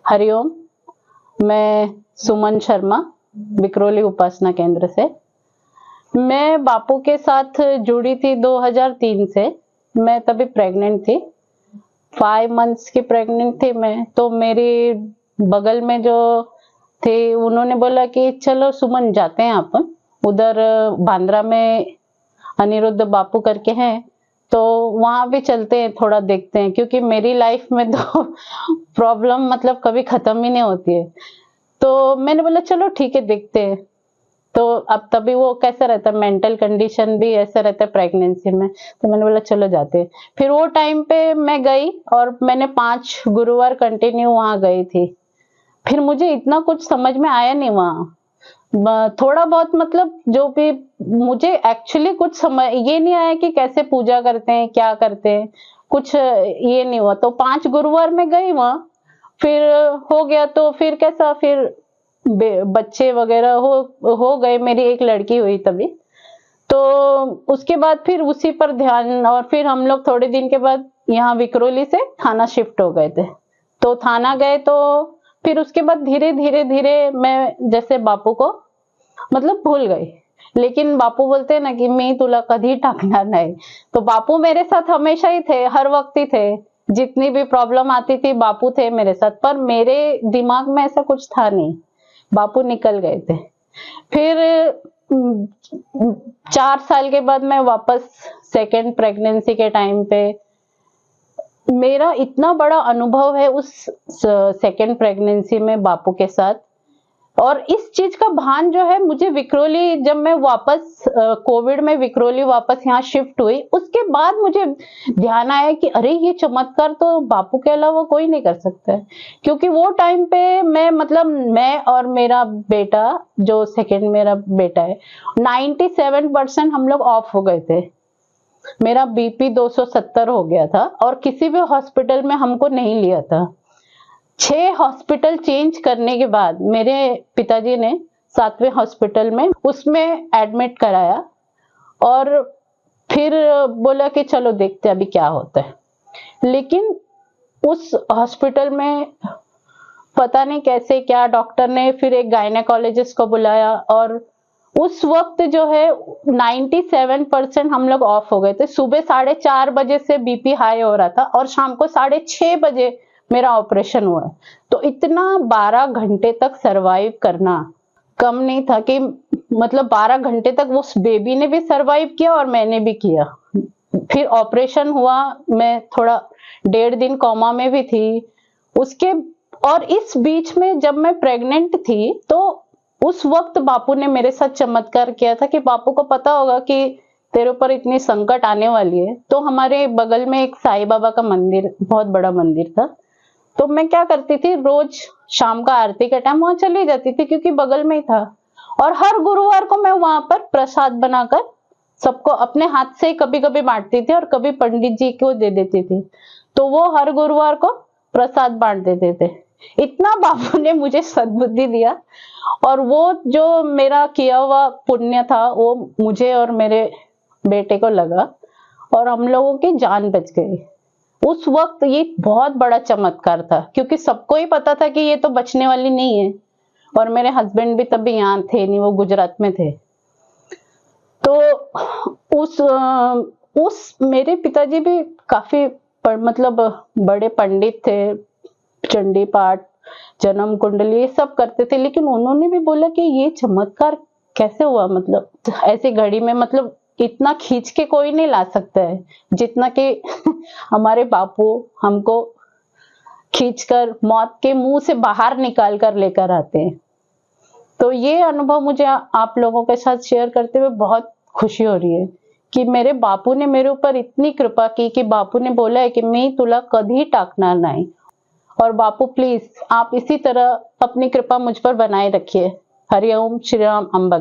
हरिओम। मैं सुमन शर्मा, विक्रोली उपासना केंद्र से। मैं बापू के साथ जुड़ी थी 2003 से। मैं तभी प्रेग्नेंट थी, 5 मंथ्स की प्रेग्नेंट थी मैं। तो मेरी बगल में जो थे उन्होंने बोला कि चलो सुमन जाते हैं अपन उधर बांद्रा में अनिरुद्ध बापू करके हैं, तो वहां भी चलते हैं, थोड़ा देखते हैं, क्योंकि मेरी लाइफ में तो प्रॉब्लम मतलब कभी खत्म ही नहीं होती है। तो मैंने बोला चलो ठीक है देखते हैं। तो अब तभी वो कैसा रहता है, मेंटल कंडीशन भी ऐसा रहता है प्रेगनेंसी में, तो मैंने बोला चलो जाते हैं। फिर वो टाइम पे मैं गई और मैंने 5 गुरुवार कंटिन्यू वहां गई थी। फिर मुझे इतना कुछ समझ में आया नहीं वहां, थोड़ा बहुत मतलब जो भी मुझे एक्चुअली कुछ समझ ये नहीं आया कि कैसे पूजा करते हैं, क्या करते हैं, कुछ ये नहीं हुआ। तो 5 गुरुवार में गई वहां, फिर हो गया। तो फिर कैसा, फिर बच्चे वगैरह हो गए, मेरी एक लड़की हुई तभी। तो उसके बाद फिर उसी पर ध्यान, और फिर हम लोग थोड़े दिन के बाद यहाँ विक्रोली से थाना शिफ्ट हो गए थे। तो थाना गए तो फिर उसके बाद धीरे धीरे धीरे मैं जैसे बापू को मतलब भूल गई। लेकिन बापू बोलते हैं ना कि मी तुला कधी टाकणार नाही। तो बापू मेरे साथ हमेशा ही थे, हर वक्त ही थे। जितनी भी प्रॉब्लम आती थी बापू थे मेरे साथ, पर मेरे दिमाग में ऐसा कुछ था नहीं। बापू निकल गए थे। फिर 4 साल के बाद मैं वापस सेकेंड प्रेगनेंसी के टाइम पे, मेरा इतना बड़ा अनुभव है उस सेकेंड प्रेगनेंसी में बापू के साथ। और इस चीज का भान जो है मुझे विक्रोली, जब मैं वापस कोविड में विक्रोली वापस यहाँ शिफ्ट हुई, उसके बाद मुझे ध्यान आया कि अरे ये चमत्कार तो बापू के अलावा कोई नहीं कर सकता है। क्योंकि वो टाइम पे मैं मतलब मैं और मेरा बेटा, जो सेकेंड मेरा बेटा है, 97% हम लोग ऑफ हो गए थे। मेरा बीपी 270 हो गया था और किसी भी हॉस्पिटल में हमको नहीं लिया था। 6 हॉस्पिटल चेंज करने के बाद मेरे पिताजी ने 7वें हॉस्पिटल में उसमें एडमिट कराया और फिर बोला कि चलो देखते अभी क्या होता है। लेकिन उस हॉस्पिटल में पता नहीं कैसे क्या डॉक्टर ने फिर एक गायनेकोलॉजिस्ट को बुलाया, और उस वक्त जो है 97% हम लोग ऑफ हो गए थे। सुबह 4:30 बजे से बीपी हाई हो रहा था और शाम को 6:30 बजे मेरा ऑपरेशन हुआ है। तो इतना 12 घंटे तक सरवाइव करना कम नहीं था कि मतलब 12 घंटे तक उस बेबी ने भी सरवाइव किया और मैंने भी किया। फिर ऑपरेशन हुआ, मैं थोड़ा 1.5 दिन कोमा में भी थी उसके। और इस बीच में जब मैं प्रेग्नेंट थी तो उस वक्त बापू ने मेरे साथ चमत्कार किया था कि बापू को पता होगा कि तेरे ऊपर इतनी संकट आने वाली है। तो हमारे बगल में एक साईं बाबा का मंदिर, बहुत बड़ा मंदिर था। तो मैं क्या करती थी, रोज शाम का आरती के टाइम वहां चली जाती थी, क्योंकि बगल में ही था। और हर गुरुवार को मैं वहां पर प्रसाद बनाकर सबको अपने हाथ से कभी कभी बांटती थी और कभी पंडित जी को दे देती थी। तो वो हर गुरुवार को प्रसाद बांट देते थे। इतना बापू ने मुझे सद्बुद्धि दिया, और वो जो मेरा किया हुआ पुण्य था वो मुझे और मेरे बेटे को लगा, और हम लोगों की जान बच गई। उस वक्त ये बहुत बड़ा चमत्कार था, क्योंकि सबको ही पता था कि ये तो बचने वाली नहीं है। और मेरे हस्बैंड भी तभी यहाँ थे नहीं, वो गुजरात में थे। तो उस मेरे पिताजी भी काफी मतलब बड़े पंडित थे, चंडी पाठ, जन्म कुंडली ये सब करते थे। लेकिन उन्होंने भी बोला कि ये चमत्कार कैसे हुआ, मतलब ऐसी घड़ी में मतलब इतना खींच के कोई नहीं ला सकता है जितना कि हमारे बापू हमको खींचकर मौत के मुंह से बाहर निकाल कर लेकर आते हैं। तो ये अनुभव मुझे आप लोगों के साथ शेयर करते हुए बहुत खुशी हो रही है कि मेरे बापू ने मेरे ऊपर इतनी कृपा की कि बापू ने बोला है कि मैं तुला कभी टाकणार नहीं। और बापू प्लीज आप इसी तरह अपनी कृपा मुझ पर बनाए रखिए। हरिओम, श्री राम, अंबा।